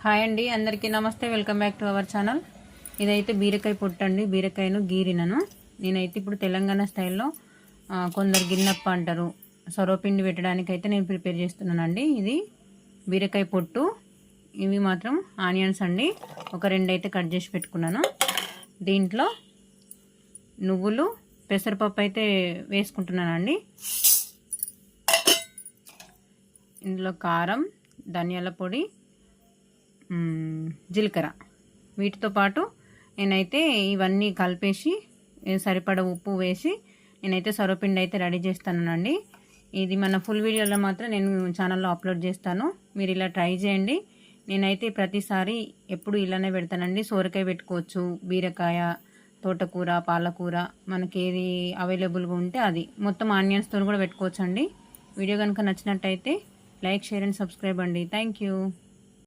Hi అండి, అందరికీ నమస్తే. Welcome back to our channel. ఇదైతే బీరకాయ పొట్టు అండి. బీరకాయను గీరినను నేనైతే ఇప్పుడు తెలంగాణ స్టైల్లో కొందరు గిన్నప్ప అంటారు, సొరపిండి పెట్టడానికి అయితే నేను ప్రిపేర్ చేస్తున్నానండి. ఇది బీరకాయ పొట్టు. ఇవి మాత్రం ఆనియన్స్ అండి. ఒక 2 అయితే కట్ చేసి పెట్టుకున్నాను. దీంట్లో నువ్వులు, పెసరపప్పు అయితే వేసుకుంటున్నానండి. ఇందులో కారం, ధనియాల పొడి, జీలకర్ర, వీటితో పాటు నేనైతే ఇవన్నీ కలిపేసి సరిపడ ఉప్పు వేసి నేనైతే సొరపిండి అయితే రెడీ చేస్తానండి. ఇది మన ఫుల్ వీడియోలో మాత్రం నేను ఛానల్లో అప్లోడ్ చేస్తాను. మీరు ఇలా ట్రై చేయండి. నేనైతే ప్రతిసారి ఎప్పుడు ఇలానే పెడతానండి. సోరకాయ పెట్టుకోవచ్చు, బీరకాయ, తోటకూర, పాలకూర, మనకి ఏది అవైలబుల్గా ఉంటే అది. మొత్తం ఆనియన్స్తో కూడా పెట్టుకోవచ్చు అండి. వీడియో కనుక నచ్చినట్టయితే లైక్, షేర్ అండ్ సబ్స్క్రైబ్ అండి. Thank you.